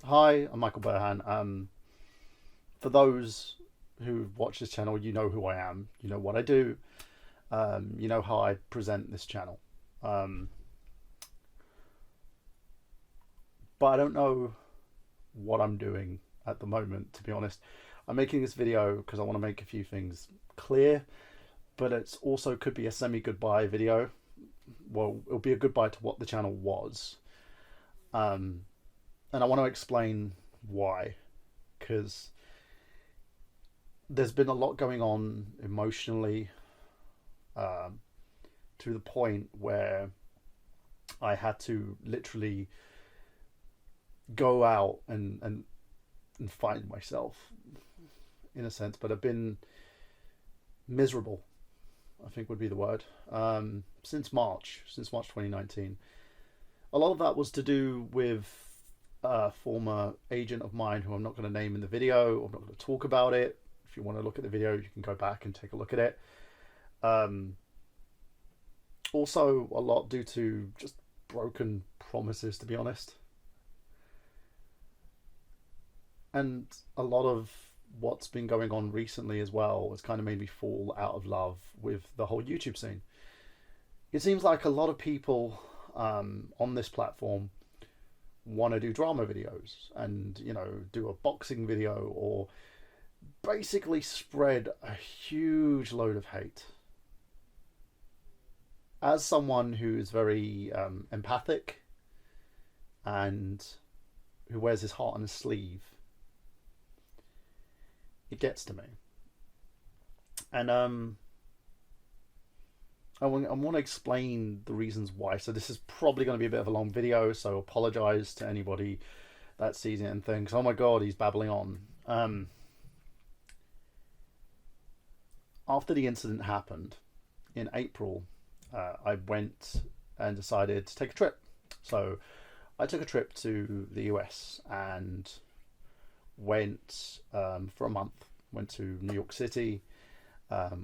Hi, I'm Michael Burhan. For those who watch this channel, you know who I am. You know what I do. You know how I present this channel. Um, but I don't know what I'm doing at the moment, to be honest. I'm making this video because I want to make a few things clear, but it's also could be a semi-goodbye video. Well, it'll be a goodbye to what the channel was. Um, and I want to explain why, because there's been a lot going on emotionally, um, to the point where I had to literally go out and find myself in a sense, but I've been miserable, I think would be the word, since March 2019. A lot of that was to do with a former agent of mine who I'm not going to name in the video. I'm not going to talk about it. If you want to look at the video, you can go back and take a look at it. Um, Also, a lot due to just broken promises, to be honest. And a lot of what's been going on recently as well has kind of made me fall out of love with the whole YouTube scene. It seems like a lot of people on this platform want to do drama videos and, do a boxing video or basically spread a huge load of hate. As someone who's very empathic and who wears his heart on his sleeve, it gets to me. And I want to explain the reasons why. So this is probably going to be a bit of a long video, so apologize to anybody that sees it and thinks, oh my god, he's babbling on. After the incident happened in April, I went and decided to take a trip. So I took a trip to the US and went for a month. Went to New York City,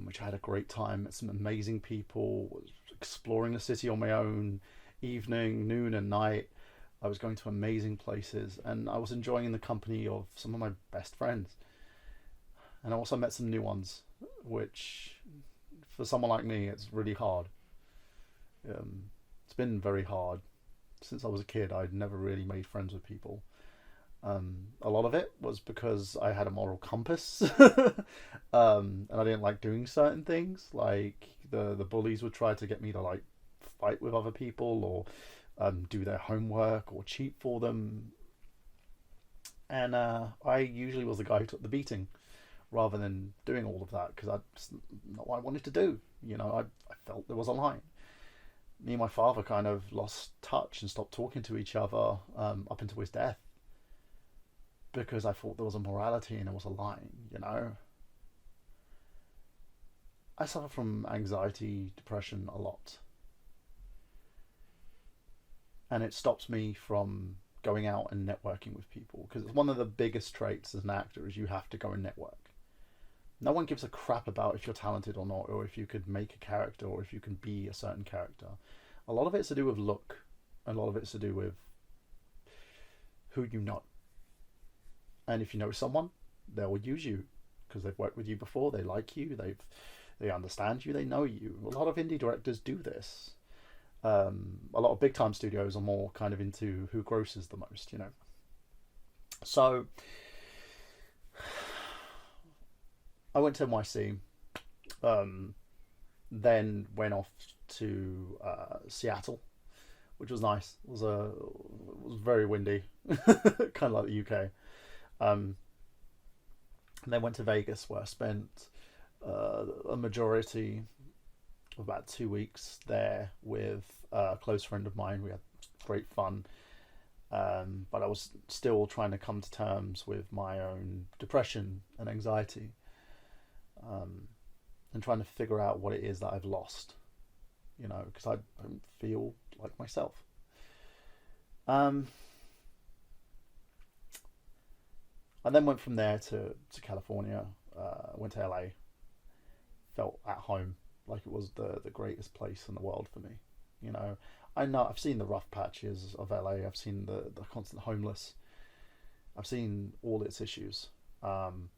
which I had a great time. Met some amazing people. Was exploring the city on my own, evening, noon, and night. I was going to amazing places, and I was enjoying the company of some of my best friends. And I also met some new ones, which for someone like me, it's really hard. It's been very hard since I was a kid. I'd never really made friends with people. A lot of it was because I had a moral compass, and I didn't like doing certain things. Like the bullies would try to get me to like fight with other people or do their homework or cheat for them, and I usually was the guy who took the beating rather than doing all of that because that's not what I wanted to do. I felt there was a line. Me and my father kind of lost touch and stopped talking to each other up until his death because I thought there was a morality and there was a line. I suffer from anxiety, depression a lot. And it stops me from going out and networking with people because it's one of the biggest traits as an actor is you have to go and network. No one gives a crap about if you're talented or not, or if you could make a character, or if you can be a certain character. A lot of it's to do with look. A lot of it's to do with who you know. And if you know someone, they'll use you because they've worked with you before. They like you. They understand you. They know you. A lot of indie directors do this. A lot of big time studios are more kind of into who grosses the most. So I went to NYC, then went off to Seattle, which was nice. It was very windy, kind of like the UK. Um, and then went to Vegas, where I spent a majority of about 2 weeks there with a close friend of mine. We had great fun, but I was still trying to come to terms with my own depression and anxiety, and trying to figure out what it is that I've lost, because I don't feel like myself. I then went from there to California, went to LA, felt at home, like it was the greatest place in the world for me. I know I've seen the rough patches of LA, I've seen the constant homeless, I've seen all its issues, um,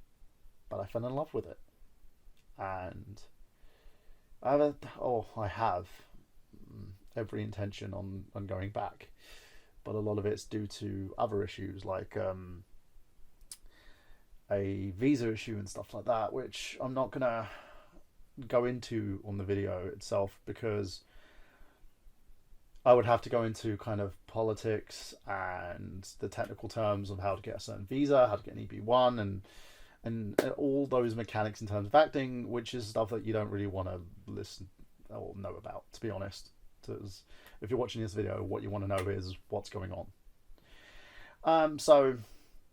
but I fell in love with it, and I have every intention on going back, but a lot of it's due to other issues like a visa issue and stuff like that, which I'm not gonna go into on the video itself because I would have to go into kind of politics and the technical terms of how to get a certain visa, how to get an EB1, and all those mechanics in terms of acting, which is stuff that you don't really want to listen or know about, to be honest. Because if you're watching this video, what you want to know is what's going on. So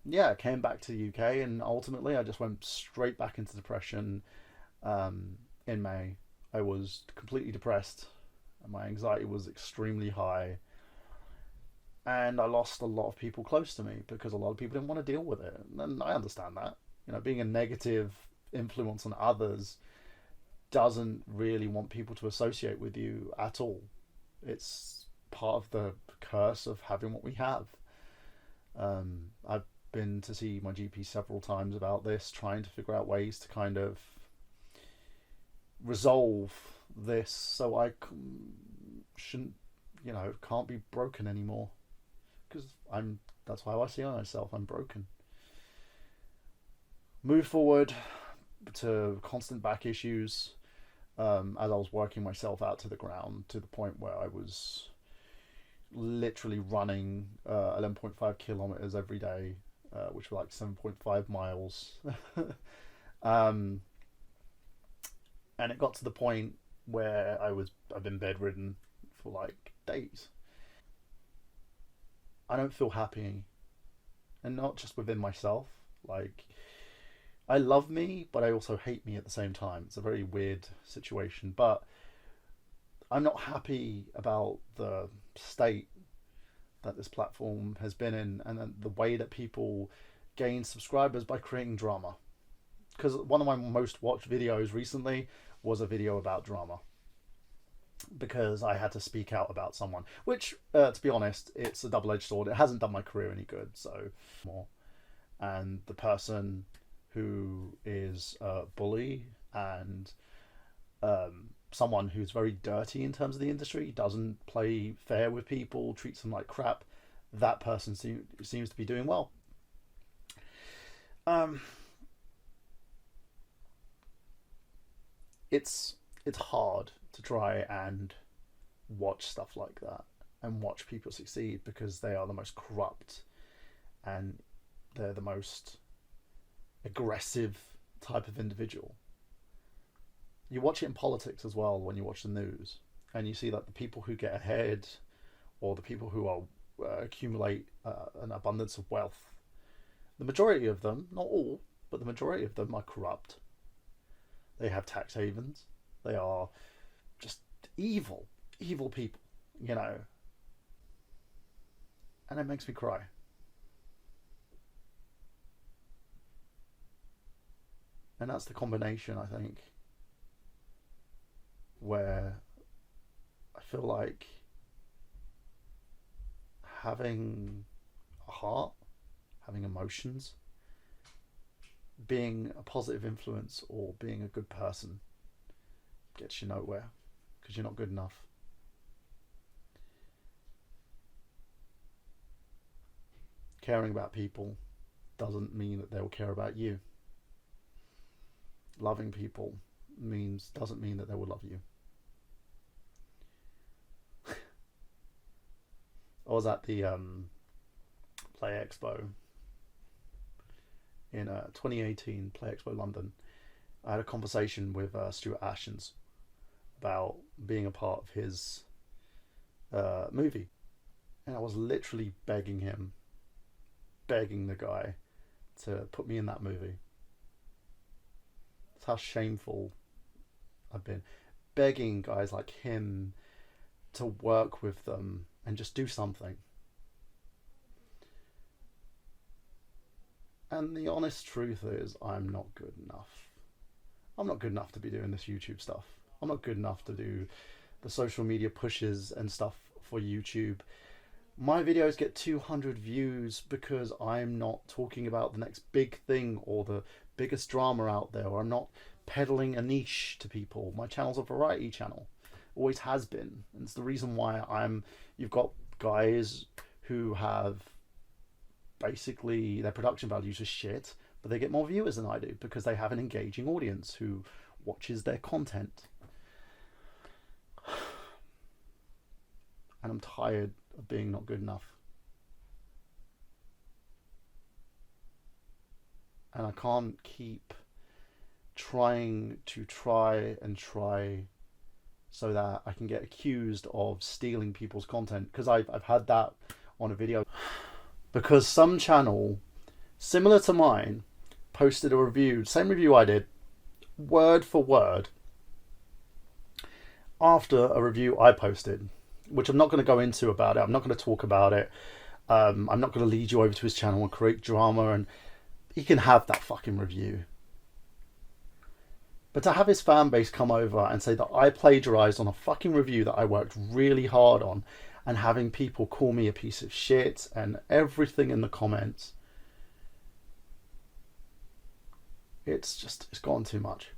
yeah, I came back to the UK, and ultimately I just went straight back into depression. In May, I was completely depressed, and my anxiety was extremely high, and I lost a lot of people close to me because a lot of people didn't want to deal with it, and I understand that. You know, being a negative influence on others doesn't really want people to associate with you at all. It's part of the curse of having what we have. I've been to see my GP several times about this, trying to figure out ways to kind of resolve this so I shouldn't, can't be broken anymore. Because that's how I see myself. I'm broken. Move forward to constant back issues, as I was working myself out to the ground to the point where I was literally running 11.5 kilometers every day, which were like 7.5 miles. And it got to the point where I've been bedridden for like days. I don't feel happy, and not just within myself. Like, I love me, but I also hate me at the same time. It's a very weird situation, but I'm not happy about the state that this platform has been in, and then the way that people gain subscribers by creating drama. Because one of my most watched videos recently was a video about drama, because I had to speak out about someone, which, to be honest, it's a double-edged sword. It hasn't done my career any good, so more. And the person who is a bully and someone who's very dirty in terms of the industry, doesn't play fair with people, treats them like crap, that person seems to be doing well. It's hard to try and watch stuff like that and watch people succeed, because they are the most corrupt and they're the most aggressive type of individual. You watch it in politics as well when you watch the news, and you see that the people who get ahead, or the people who are accumulate an abundance of wealth, the majority of them, not all, but the majority of them are corrupt. They have tax havens. They are just evil people, and it makes me cry. And that's the combination, I think, where I feel like having a heart, having emotions, being a positive influence or being a good person gets you nowhere, because you're not good enough. Caring about people doesn't mean that they'll care about you. Loving people doesn't mean that they will love you. I was at the Play Expo in 2018, Play Expo London. I had a conversation with Stuart Ashens about being a part of his movie, and I was literally begging the guy to put me in that movie. That's how shameful I've been, begging guys like him to work with them and just do something. And the honest truth is, I'm not good enough. I'm not good enough to be doing this YouTube stuff. I'm not good enough to do the social media pushes and stuff for YouTube. My videos get 200 views because I'm not talking about the next big thing or the biggest drama out there, or I'm not peddling a niche to people. My channel's a variety channel, always has been. And it's the reason why you've got guys who have basically their production values are shit, but they get more viewers than I do because they have an engaging audience who watches their content. And I'm tired of being not good enough. And I can't keep trying so that I can get accused of stealing people's content, because I've had that on a video. Because some channel similar to mine posted a review, same review I did, word for word, after a review I posted, which I'm not going to go into about it. I'm not going to talk about it. I'm not going to lead you over to his channel and create drama, and he can have that fucking review. But to have his fan base come over and say that I plagiarized on a fucking review that I worked really hard on, and having people call me a piece of shit and everything in the comments, it's gone too much.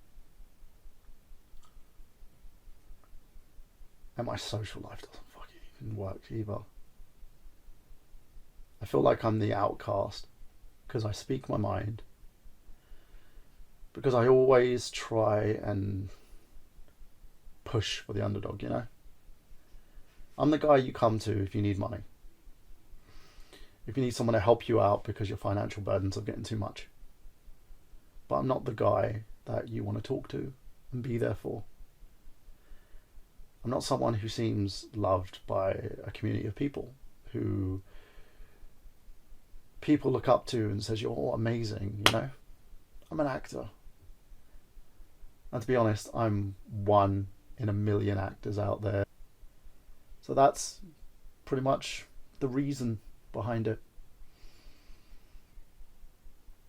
And my social life doesn't fucking even work either. I feel like I'm the outcast because I speak my mind. Because I always try and push for the underdog, you know? I'm the guy you come to if you need money. If you need someone to help you out because your financial burdens are getting too much. But I'm not the guy that you want to talk to and be there for. I'm not someone who seems loved by a community of people who people look up to and says, you're all amazing, you know? I'm an actor. And to be honest, I'm one in a million actors out there. So that's pretty much the reason behind it.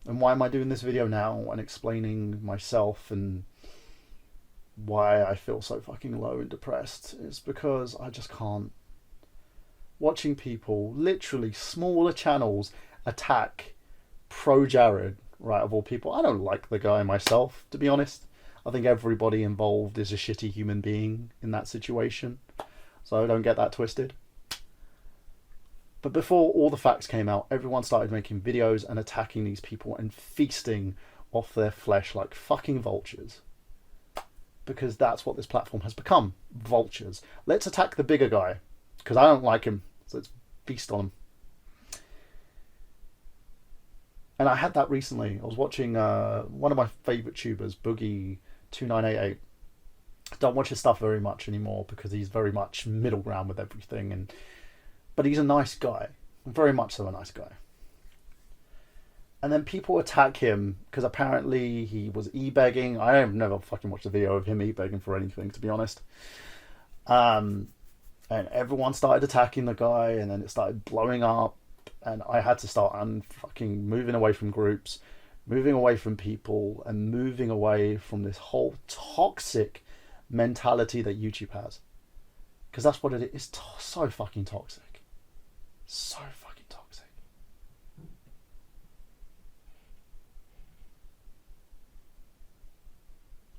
And why am I doing this video now and explaining myself and why I feel so fucking low and depressed? It's because I just can't. Watching people, literally smaller channels, attack pro Jared, right, of all people. I don't like the guy myself, to be honest. I think everybody involved is a shitty human being in that situation. So don't get that twisted. But before all the facts came out, everyone started making videos and attacking these people and feasting off their flesh like fucking vultures. Because that's what this platform has become. Vultures. Let's attack the bigger guy. Because I don't like him. So let's feast on him. And I had that recently. I was watching one of my favourite tubers, Boogie2988. Don't watch his stuff very much anymore because he's very much middle ground with everything. But he's a nice guy. Very much so a nice guy. And then people attack him because apparently he was e-begging. I have never fucking watched a video of him e-begging for anything, to be honest. And everyone started attacking the guy, and then it started blowing up. And I had to start fucking moving away from groups, moving away from people, and moving away from this whole toxic mentality that YouTube has. Because that's what it is. It's so fucking toxic. So fucking toxic.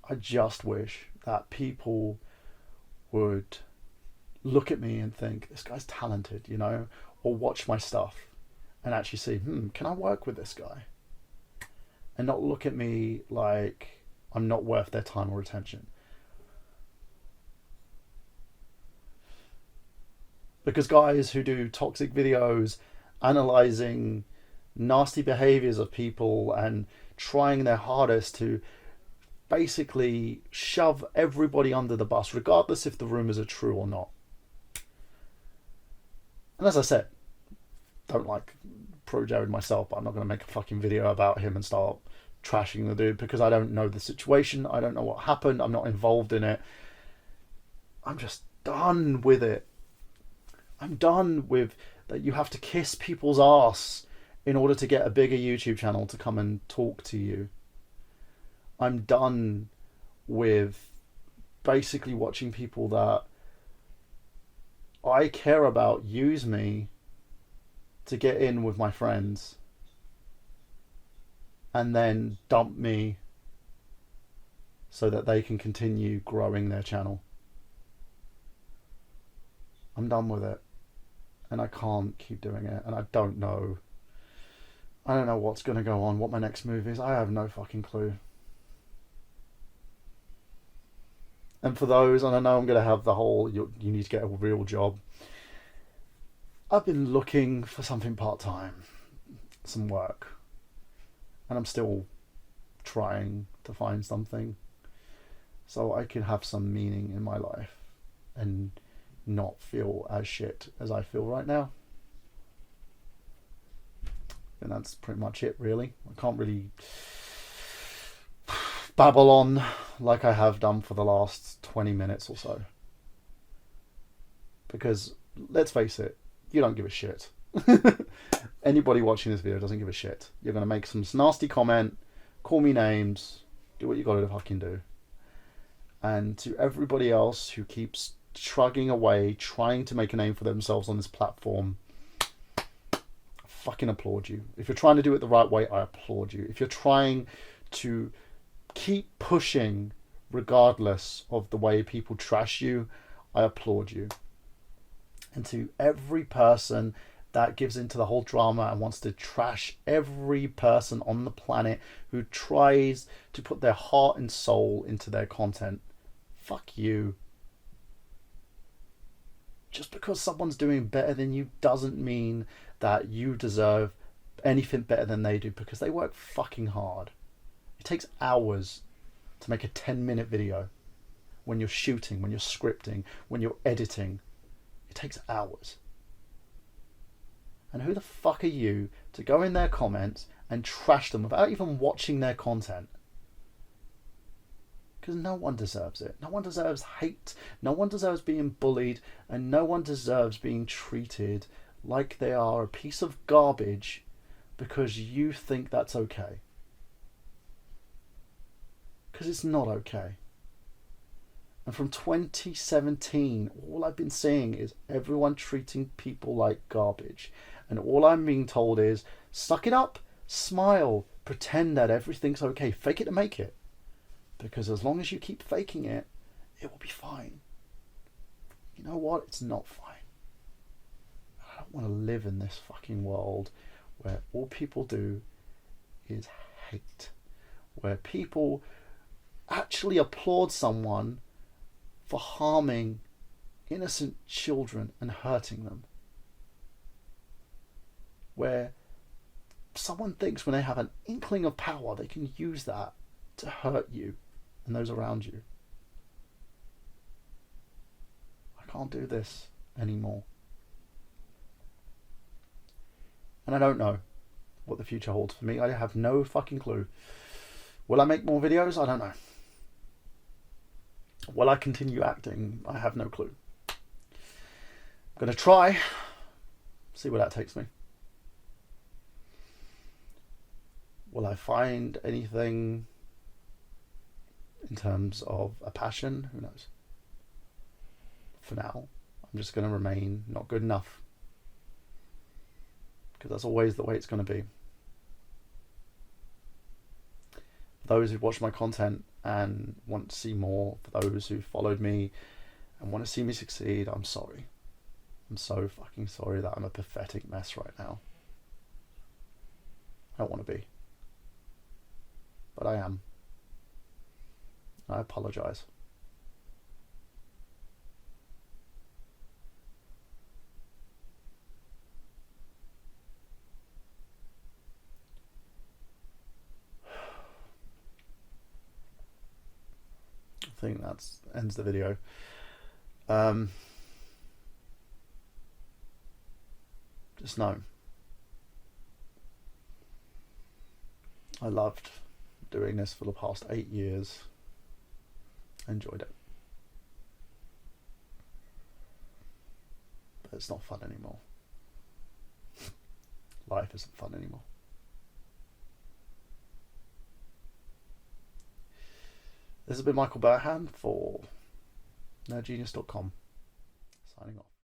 I just wish that people would look at me and think, this guy's talented, you know, or watch my stuff and actually see, can I work with this guy? And not look at me like I'm not worth their time or attention. Because guys who do toxic videos, analysing nasty behaviours of people and trying their hardest to basically shove everybody under the bus, regardless if the rumours are true or not. And as I said, don't like pro Jared myself, but I'm not going to make a fucking video about him and start trashing the dude because I don't know the situation. I don't know what happened. I'm not involved in it. I'm just done with it. I'm done with that you have to kiss people's ass in order to get a bigger YouTube channel to come and talk to you. I'm done with basically watching people that I care about use me to get in with my friends and then dump me so that they can continue growing their channel. I'm done with it. And I can't keep doing it. And I don't know what's going to go on, what my next move is. I have no fucking clue. And for those, and I know I'm going to have the whole, you need to get a real job. I've been looking for something part-time, some work. And I'm still trying to find something so I can have some meaning in my life and not feel as shit as I feel right now. And that's pretty much it, really. I can't really babble on like I have done for the last 20 minutes or so. Because, let's face it, you don't give a shit. Anybody watching this video doesn't give a shit. You're going to make some nasty comment, call me names, do what you got to fucking do. And to everybody else who keeps shrugging away, trying to make a name for themselves on this platform, I fucking applaud you. If you're trying to do it the right way, I applaud you. If you're trying to keep pushing regardless of the way people trash you, I applaud you. And to every person that gives into the whole drama and wants to trash every person on the planet who tries to put their heart and soul into their content, fuck you. Just because someone's doing better than you doesn't mean that you deserve anything better than they do, because they work fucking hard. It takes hours to make a 10-minute video. When you're shooting, when you're scripting, when you're editing, it takes hours. And who the fuck are you to go in their comments and trash them without even watching their content? Because no one deserves it. No one deserves hate. No one deserves being bullied. And no one deserves being treated like they are a piece of garbage because you think that's okay. Because it's not okay. And from 2017, all I've been seeing is everyone treating people like garbage. And all I'm being told is, suck it up, smile, pretend that everything's okay. Fake it to make it. Because as long as you keep faking it, it will be fine. You know what? It's not fine. I don't want to live in this fucking world where all people do is hate. Where people actually applaud someone for harming innocent children and hurting them. Where someone thinks when they have an inkling of power, they can use that to hurt you and those around you. I can't do this anymore. And I don't know what the future holds for me. I have no fucking clue. Will I make more videos? I don't know. Will I continue acting? I have no clue. I'm going to try. See where that takes me. Will I find anything in terms of a passion? Who knows? For now, I'm just going to remain not good enough. Because that's always the way it's going to be. For those who watch my content and want to see more, for those who followed me and want to see me succeed, I'm sorry. I'm so fucking sorry that I'm a pathetic mess right now. I don't want to be. But I am. I apologize. I think that ends the video. Just know, I loved doing this for the past 8 years. I enjoyed it. But it's not fun anymore. Life isn't fun anymore. This has been Michael Burhan for nerdgenius.com, signing off.